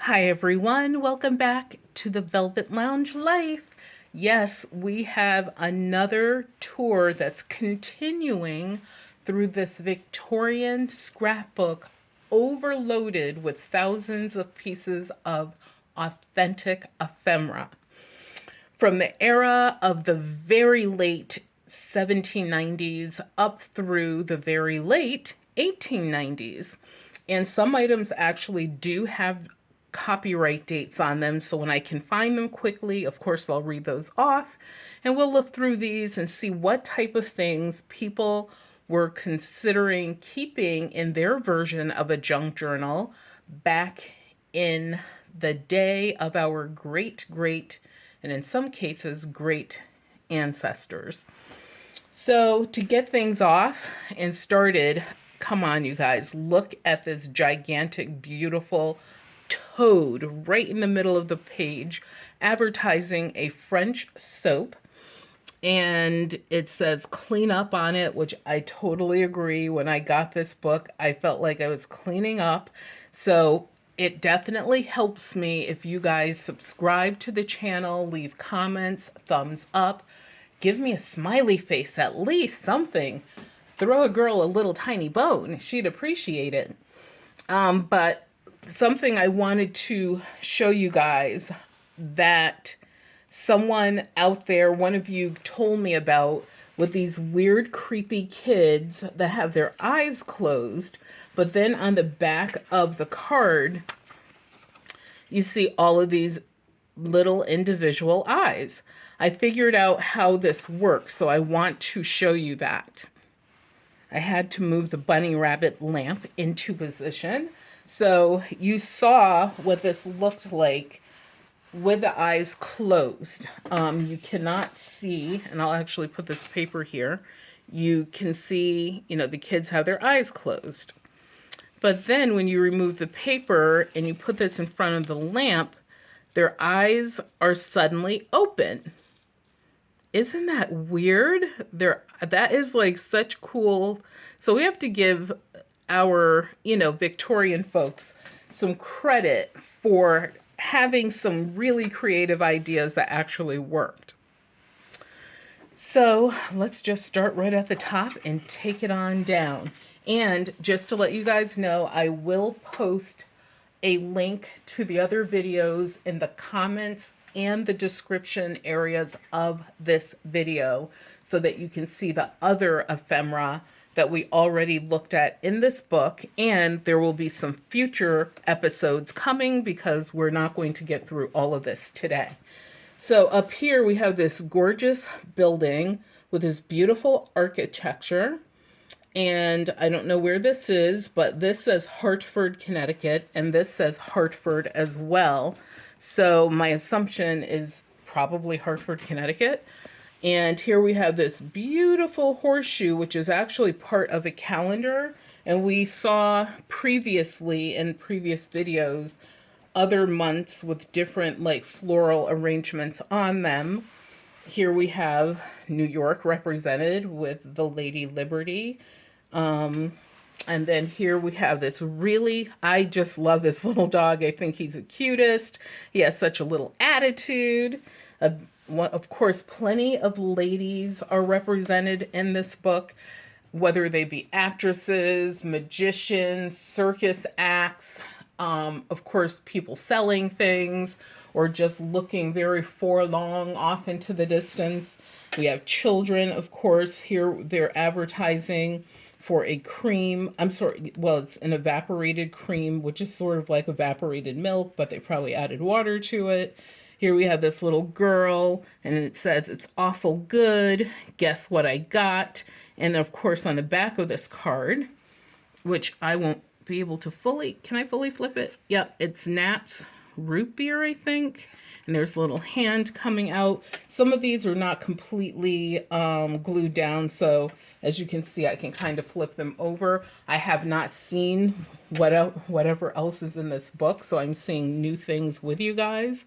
Hi everyone, welcome back to the Velvet Lounge Life. Yes, we have another tour that's continuing through this Victorian scrapbook overloaded with thousands of pieces of authentic ephemera. From the era of the very late 1790s up through the very late 1890s. And some items actually do have copyright dates on them. So when I can find them quickly, of course, I'll read those off. And we'll look through these and see what type of things people were considering keeping in their version of a junk journal back in the day of our great, and in some cases, great ancestors. So, to get things off and started, come on, you guys, look at this gigantic, beautiful toad right in the middle of the page advertising a French soap. And it says clean up on it, which I totally agree. When I got this book, I felt like I was cleaning up. So it definitely helps me if you guys subscribe to the channel, leave comments, thumbs up, give me a smiley face, at least something. Throw a girl a little tiny bone. She'd appreciate it. But something I wanted to show you guys that someone out there, one of you told me about, with these weird, creepy kids that have their eyes closed, but then on the back of the card, you see all of these little individual eyes. I figured out how this works, so I want to show you that. I had to move the bunny rabbit lamp into position. So you saw what this looked like with the eyes closed. You cannot see, and I'll actually put this paper here. You can see, the kids have their eyes closed. But then when you remove the paper and you put this in front of the lamp, their eyes are suddenly open. Isn't that weird? That is like such cool. So we have to give our, Victorian folks some credit for having some really creative ideas that actually worked. So let's just start right at the top and take it on down. And just to let you guys know, I will post a link to the other videos in the comments and the description areas of this video so that you can see the other ephemera that we already looked at in this book. And there will be some future episodes coming because we're not going to get through all of this today. So up here we have this gorgeous building with this beautiful architecture. And I don't know where this is, but this says Hartford, Connecticut, and this says Hartford as well. So my assumption is probably Hartford, Connecticut. And here we have this beautiful horseshoe, which is actually part of a calendar. And we saw previously in previous videos other months with different like floral arrangements on them. Here we have New York represented with the Lady Liberty. And then here we have this I just love this little dog. I think he's the cutest. He has such a little attitude. Of course, plenty of ladies are represented in this book, whether they be actresses, magicians, circus acts, of course, people selling things or just looking very forlorn off into the distance. We have children, of course. Here they're advertising for a cream. It's an evaporated cream, which is sort of like evaporated milk, but they probably added water to it. Here we have this little girl, and it says, "It's awful good. Guess what I got?" And of course, on the back of this card, which I won't be able to can I fully flip it? Yep, it's Knapp's root beer, I think. And there's a little hand coming out. Some of these are not completely glued down, so as you can see, I can kind of flip them over. I have not seen whatever else is in this book, so I'm seeing new things with you guys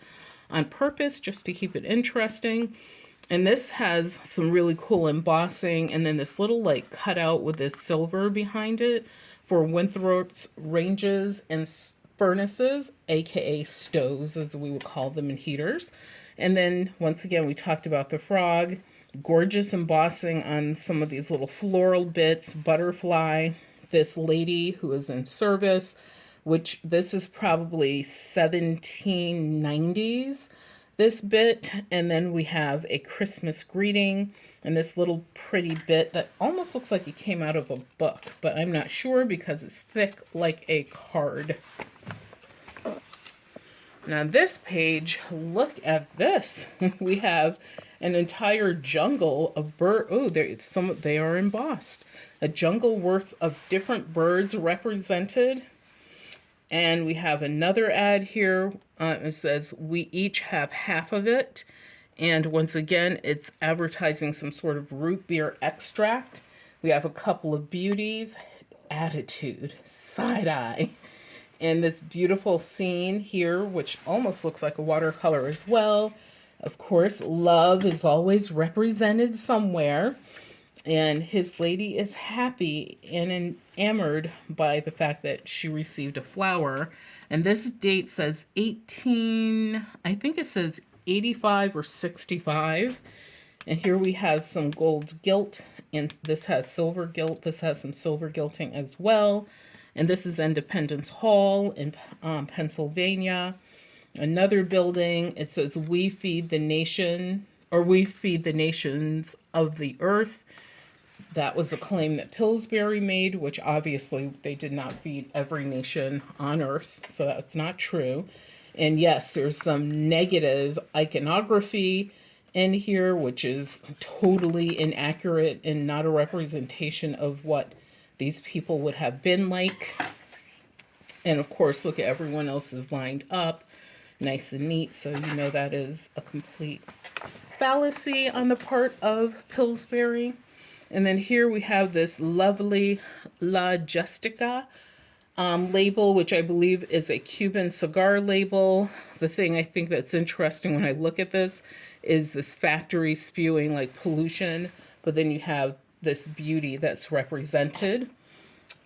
on purpose just to keep it interesting. And this has some really cool embossing, and then this little like cutout with this silver behind it for Winthrop's ranges and furnaces, aka stoves, as we would call them, and heaters. And then once again, we talked about the frog, gorgeous embossing on some of these little floral bits, butterfly, this lady who is in service, which this is probably 1790s, this bit. And then we have a Christmas greeting and this little pretty bit that almost looks like it came out of a book, but I'm not sure because it's thick like a card. Now this page, look at this. We have an entire jungle of bird. Oh, they are embossed. A jungle worth of different birds represented. And we have another ad here. It says, we each have half of it. And once again, it's advertising some sort of root beer extract. We have a couple of beauties, attitude, side-eye, and this beautiful scene here, which almost looks like a watercolor as well. Of course, love is always represented somewhere. And his lady is happy and enamored by the fact that she received a flower. And this date says 18, I think it says 85 or 65. And here we have some gold gilt, and this has silver gilt. This has some silver gilting as well. And this is Independence Hall in Pennsylvania. Another building, it says, we feed the nation, or we feed the nations of the earth. That was a claim that Pillsbury made, which obviously they did not feed every nation on earth, so that's not true. And yes, there's some negative iconography in here, which is totally inaccurate and not a representation of what these people would have been like. And of course, look at everyone else is lined up, nice and neat, so you know that is a complete fallacy on the part of Pillsbury. And then here we have this lovely La Justica label, which I believe is a Cuban cigar label. The thing I think that's interesting when I look at this is this factory spewing like pollution, but then you have this beauty that's represented.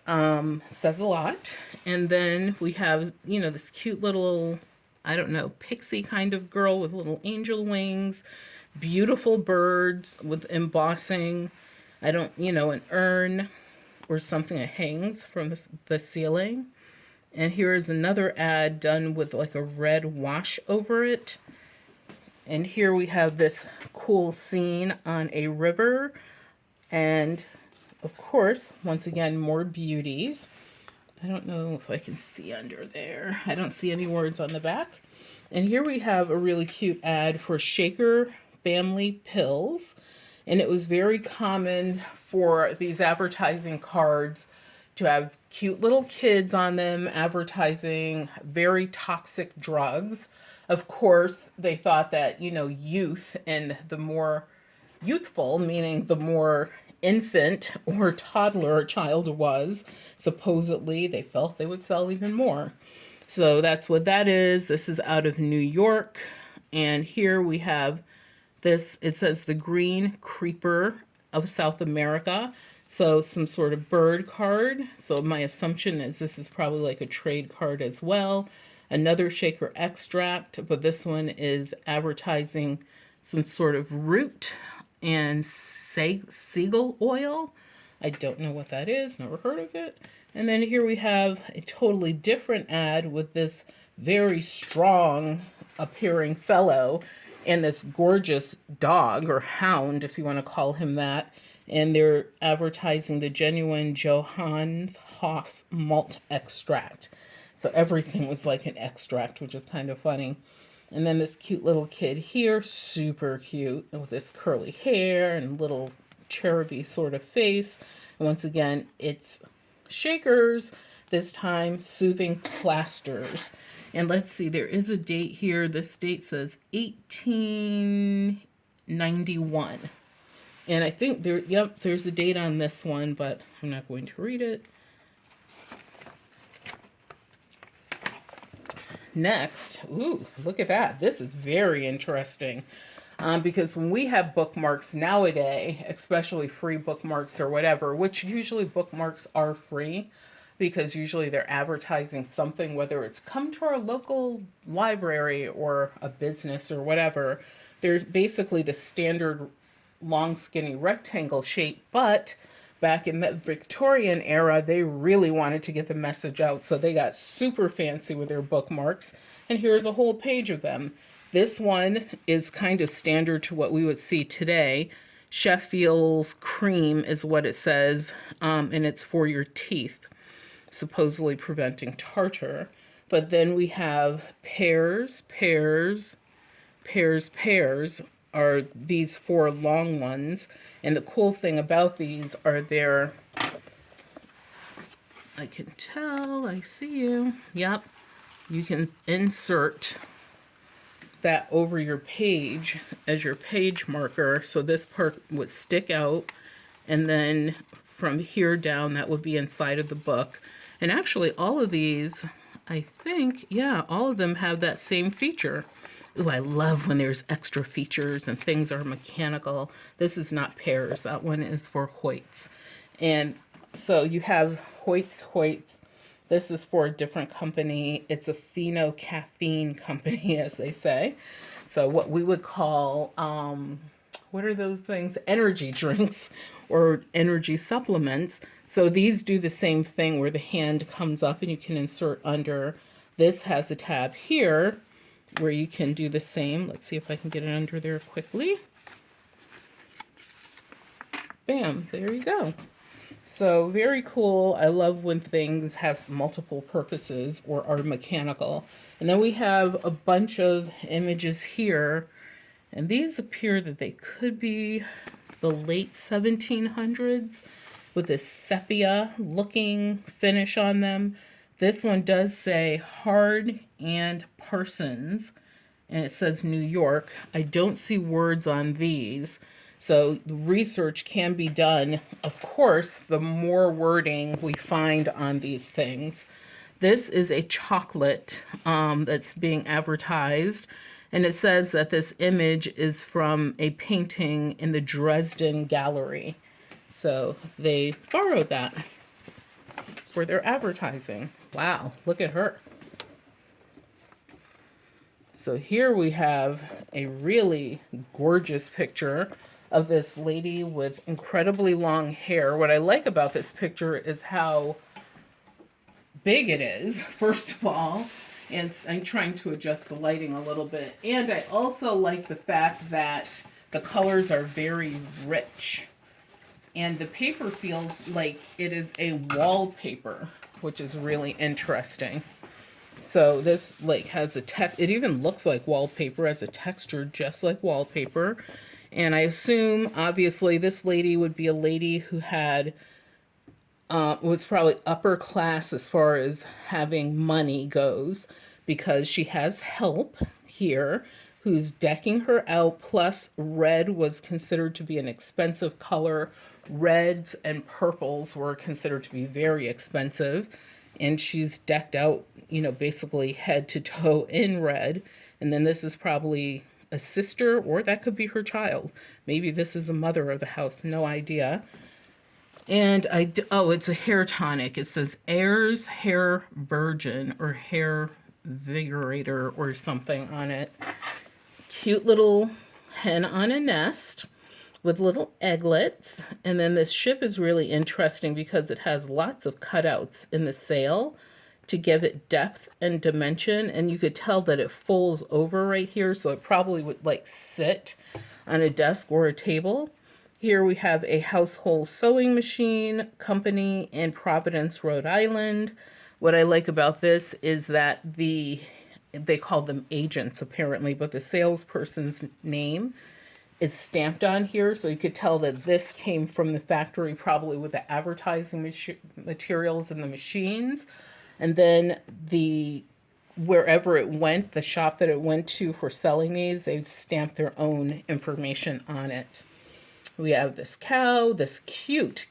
Says a lot. And then we have, you know, this cute little, I don't know, pixie kind of girl with little angel wings, beautiful birds with embossing. I don't, you know, an urn or something that hangs from the ceiling. And here is another ad done with like a red wash over it. And here we have this cool scene on a river. And of course, once again, more beauties. I don't know if I can see under there. I don't see any words on the back. And here we have a really cute ad for Shaker Family Pills. And it was very common for these advertising cards to have cute little kids on them advertising very toxic drugs. Of course, they thought that, you know, youth and the more youthful, meaning the more infant or toddler a child was, supposedly they felt they would sell even more. So that's what that is. This is out of New York. And here we have this, it says the green creeper of South America. So some sort of bird card. So my assumption is this is probably like a trade card as well. Another shaker extract, but this one is advertising some sort of root and seagull oil. I don't know what that is, never heard of it. And then here we have a totally different ad with this very strong appearing fellow and this gorgeous dog or hound, if you want to call him that. And they're advertising the genuine Johannes Hoff's malt extract. So everything was like an extract, which is kind of funny. And then this cute little kid here, super cute, with this curly hair and little cheruby sort of face. And once again, it's shakers, this time soothing plasters. And let's see, there is a date here. This date says 1891. And I think there's a date on this one, but I'm not going to read it. Next, ooh, look at that. This is very interesting. Because when we have bookmarks nowadays, especially free bookmarks or whatever, which usually bookmarks are free, because usually they're advertising something, whether it's come to our local library or a business or whatever. There's basically the standard long, skinny rectangle shape, but back in the Victorian era, they really wanted to get the message out, so they got super fancy with their bookmarks, and here's a whole page of them. This one is kind of standard to what we would see today. Sheffield's cream is what it says, and it's for your teeth, supposedly preventing tartar. But then we have pears, pears, pears, pears are these four long ones. And the cool thing about these are they're, I can tell, I see you. Yep. You can insert that over your page as your page marker. So this part would stick out, and then from here down, that would be inside of the book. And actually all of these, I think, yeah, all of them have that same feature. Ooh, I love when there's extra features and things are mechanical. This is not pears. That one is for Hoyts. And so you have Hoyts. This is for a different company. It's a pheno-caffeine company, as they say. So what we would call, what are those things? Energy drinks or energy supplements. So these do the same thing where the hand comes up and you can insert under. This has a tab here where you can do the same. Let's see if I can get it under there quickly. Bam, there you go. So very cool. I love when things have multiple purposes or are mechanical. And then we have a bunch of images here, and these appear that they could be the late 1700s with this sepia looking finish on them. This one does say Hard and Parsons, and it says New York. I don't see words on these, so the research can be done. Of course, the more wording we find on these things. This is a chocolate that's being advertised, and it says that this image is from a painting in the Dresden Gallery. So they borrowed that for their advertising. Wow, look at her. So here we have a really gorgeous picture of this lady with incredibly long hair. What I like about this picture is how big it is, first of all. And I'm trying to adjust the lighting a little bit. And I also like the fact that the colors are very rich. And the paper feels like it is a wallpaper, which is really interesting. So this like has a it even looks like wallpaper, has a texture just like wallpaper. And I assume obviously this lady would be a lady who had was probably upper class as far as having money goes, because she has help here who's decking her out. Plus red was considered to be an expensive color. Reds and purples were considered to be very expensive. And she's decked out, you know, basically head to toe in red. And then this is probably a sister, or that could be her child. Maybe this is the mother of the house, no idea. And oh, it's a hair tonic. It says Ayers Hair Virgin or Hair Vigorator or something on it. Cute little hen on a nest with little egglets. And then this ship is really interesting because it has lots of cutouts in the sail to give it depth and dimension. And you could tell that it folds over right here, so it probably would like sit on a desk or a table. Here we have a household sewing machine company in Providence, Rhode Island. What I like about this is that they call them agents apparently, but the salesperson's name is stamped on here, so you could tell that this came from the factory, probably with the advertising materials and the machines. And then wherever it went, the shop that it went to for selling these, they've stamped their own information on it. We have this cow, this cute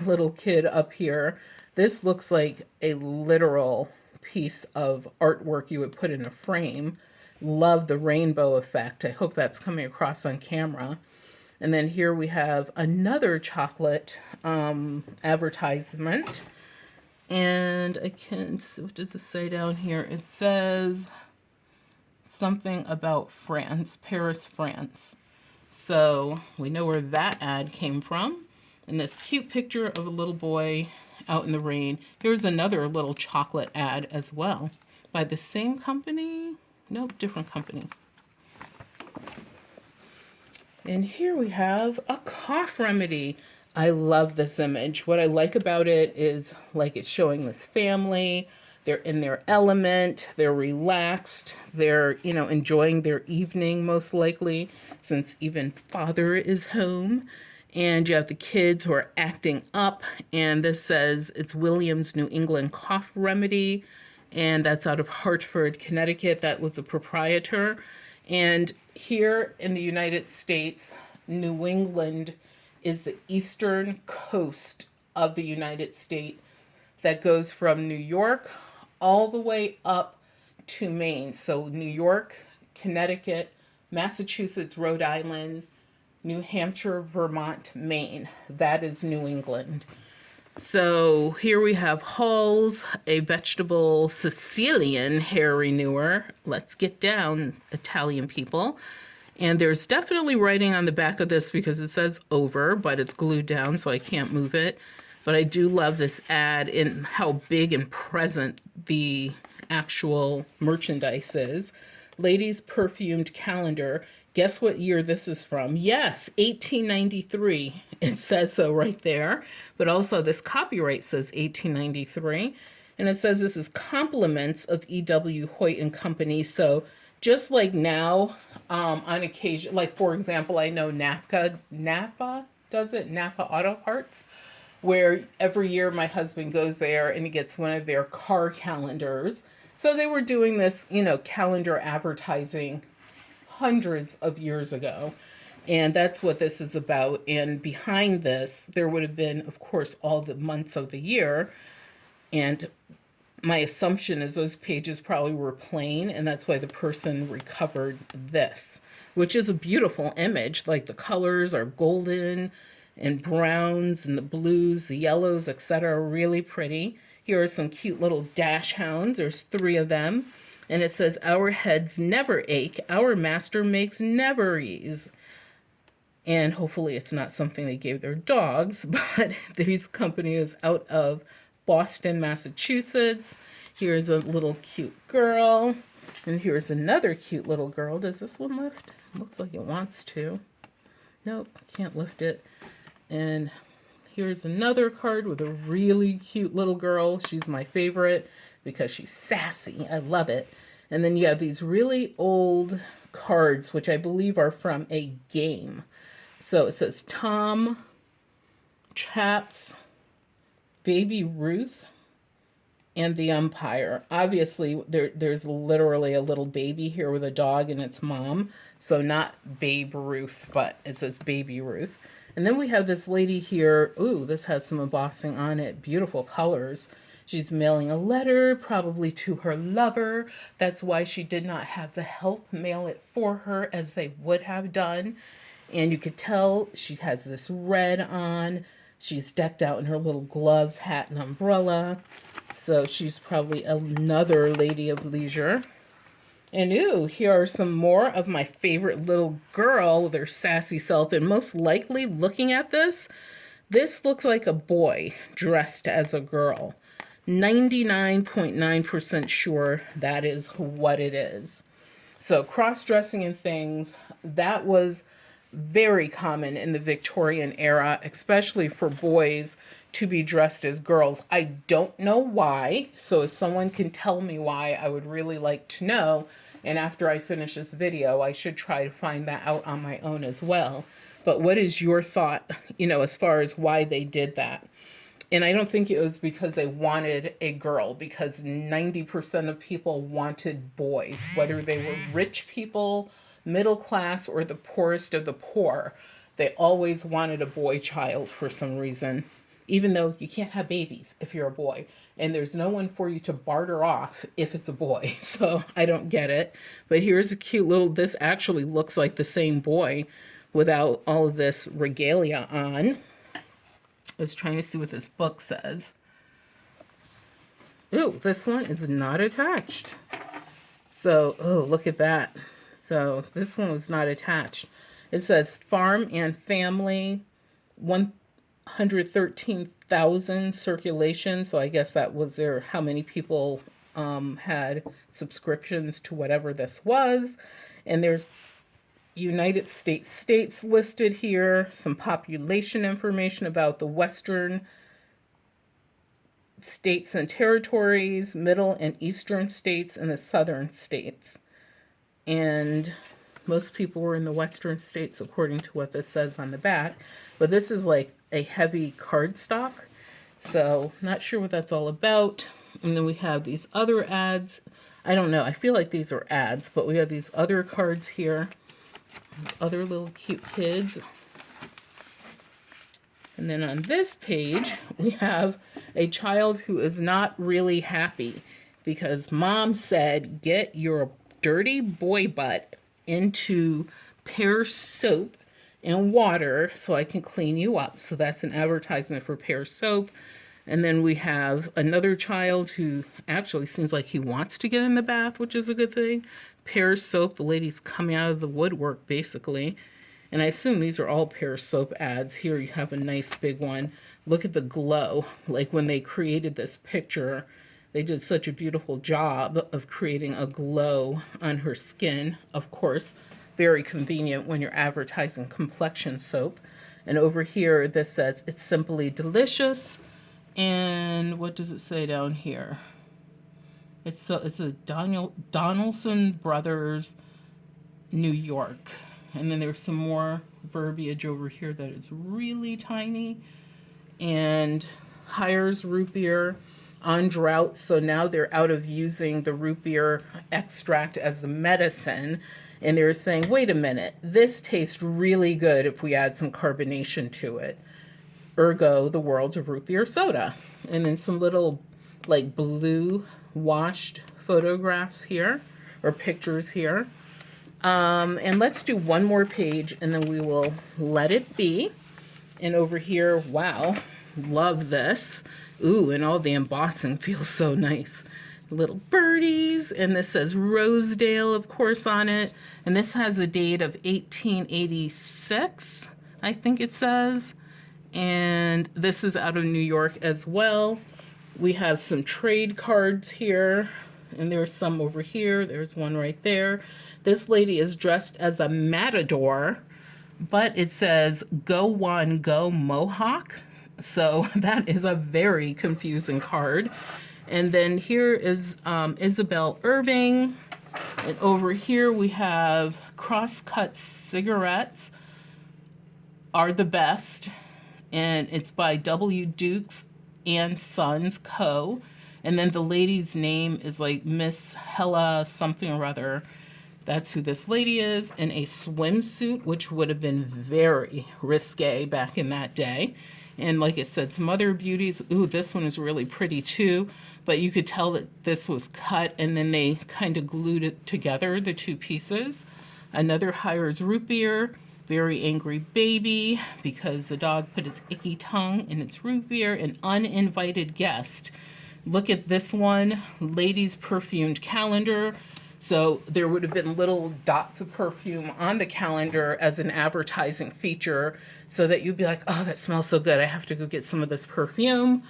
little kid up here. This looks like a literal piece of artwork you would put in a frame. Love the rainbow effect. I hope that's coming across on camera. And then here we have another chocolate advertisement. And I can see, what does it say down here? It says something about France, Paris, France. So we know where that ad came from. And this cute picture of a little boy out in the rain. Here's another little chocolate ad as well by the same company. Nope, different company. And here we have a cough remedy. I love this image. What I like about it is like it's showing this family. They're in their element. They're relaxed. They're, enjoying their evening most likely, since even father is home. And you have the kids who are acting up. And this says it's William's New England Cough Remedy. And that's out of Hartford, Connecticut. That was a proprietor. And here in the United States, New England is the eastern coast of the United States that goes from New York all the way up to Maine. So New York, Connecticut, Massachusetts, Rhode Island, New Hampshire, Vermont, Maine. That is New England. So here we have Halls, a vegetable Sicilian hair renewer. Let's get down, Italian people. And there's definitely writing on the back of this because it says over, but it's glued down so I can't move it. But I do love this ad and how big and present the actual merchandise is. Ladies Perfumed Calendar. Guess what year this is from? Yes, 1893. It says so right there. But also this copyright says 1893. And it says this is compliments of E.W. Hoyt and Company. So just like now, on occasion, like for example, I know Napa does it, Napa Auto Parts, where every year my husband goes there and he gets one of their car calendars. So they were doing this, calendar advertising hundreds of years ago. And that's what this is about. And behind this, there would have been, of course, all the months of the year. And my assumption is those pages probably were plain, and that's why the person recovered this, which is a beautiful image. Like the colors are golden and browns and the blues, the yellows, etc. Really pretty. Here are some cute little dash hounds. There's 3 of them. And it says, our heads never ache. Our master makes never ease. And hopefully it's not something they gave their dogs, but this company is out of Boston, Massachusetts. Here's a little cute girl. And here's another cute little girl. Does this one lift? Looks like it wants to. Nope, can't lift it. And here's another card with a really cute little girl. She's my favorite because she's sassy. I love it. And then you have these really old cards, which I believe are from a game. So it says Tom, Chaps, Baby Ruth, and the umpire. Obviously, there's literally a little baby here with a dog and its mom. So not Babe Ruth, but it says Baby Ruth. And then we have this lady here. Ooh, this has some embossing on it. Beautiful colors. She's mailing a letter, probably to her lover. That's why she did not have the help mail it for her as they would have done. And you could tell she has this red on. She's decked out in her little gloves, hat, and umbrella. So she's probably another lady of leisure. And ooh, here are some more of my favorite little girl with her sassy self. And most likely, looking at this looks like a boy dressed as a girl. 99.9% sure that is what it is. So cross-dressing and things, that was very common in the Victorian era, especially for boys to be dressed as girls. I don't know why, so if someone can tell me why, I would really like to know. And after I finish this video, I should try to find that out on my own as well. But what is your thought, as far as why they did that? And I don't think it was because they wanted a girl, because 90% of people wanted boys, whether they were rich people, middle class, or the poorest of the poor. They always wanted a boy child for some reason, even though you can't have babies if you're a boy. And there's no one for you to barter off if it's a boy. So I don't get it. But here's a cute little, this actually looks like the same boy without all of this regalia on. I was trying to see what this book says. Ooh, this one is not attached. So, oh, look at that. So this one was not attached. It says farm and family, 113,000 circulation. So I guess that was their, how many people had subscriptions to whatever this was. And there's United States listed here, some population information about the western states and territories, middle and eastern states, and the southern states. And most people were in the western states according to what this says on the back. But this is like a heavy cardstock, so not sure what that's all about. And then we have these other ads. I don't know, I feel like these are ads, but we have these other cards here, other little cute kids. And then on this page, we have a child who is not really happy because mom said, get your dirty boy butt into Pear soap and water so I can clean you up. So that's an advertisement for Pear soap. And then we have another child who actually seems like he wants to get in the bath, which is a good thing. Pear soap, the lady's coming out of the woodwork basically. And I assume these are all Pear soap ads. Here you have a nice big one. Look at the glow. Like when they created this picture, they did such a beautiful job of creating a glow on her skin. Of course, very convenient when you're advertising complexion soap. And over here, this says, it's simply delicious. And what does it say down here? It's a Donaldson Brothers, New York. And then there's some more verbiage over here that is really tiny. And hires root beer on drought. So now they're out of using the root beer extract as the medicine. And they're saying, wait a minute, this tastes really good if we add some carbonation to it. Ergo, the world of root beer soda. And then some little like blue washed photographs here, or pictures here. And let's do one more page and then we will let it be. And over here, wow, love this. Ooh, and all the embossing feels so nice. Little birdies, and this says Rosedale, of course, on it. And this has a date of 1886, I think it says. And this is out of New York as well. We have some trade cards here, and there's some over here. There's one right there. This lady is dressed as a matador, but it says Go One Go Mohawk. So that is a very confusing card. And then here is Isabel Irving. And over here we have Crosscut Cigarettes Are the Best. And it's by W. Dukes and Sons Co. And then the lady's name is like Miss Hella something or other. That's who this lady is, in a swimsuit, which would have been very risque back in that day. And like I said, some other beauties. Ooh, this one is really pretty too. But you could tell that this was cut and then they kind of glued it together, the two pieces. Another Hires root beer, Very Angry Baby, because the dog put its icky tongue in its root beer. An Uninvited Guest. Look at this one, Ladies Perfumed Calendar. So there would have been little dots of perfume on the calendar as an advertising feature so that you'd be like, oh, that smells so good. I have to go get some of this perfume.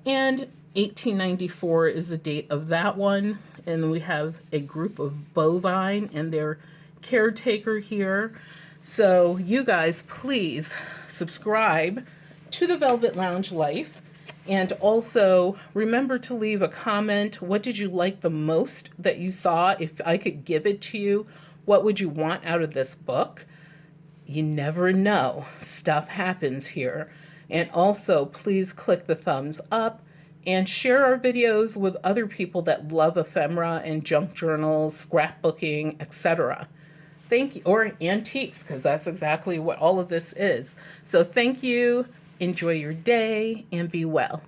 And 1894 is the date of that one. And we have a group of bovine and their caretaker here. So you guys, please subscribe to the Velvet Lounge Life. And also, remember to leave a comment. What did you like the most that you saw? If I could give it to you, what would you want out of this book? You never know. Stuff happens here. And also, please click the thumbs up and share our videos with other people that love ephemera and junk journals, scrapbooking, etc. Thank you. Or antiques, because that's exactly what all of this is. So thank you. Enjoy your day and be well.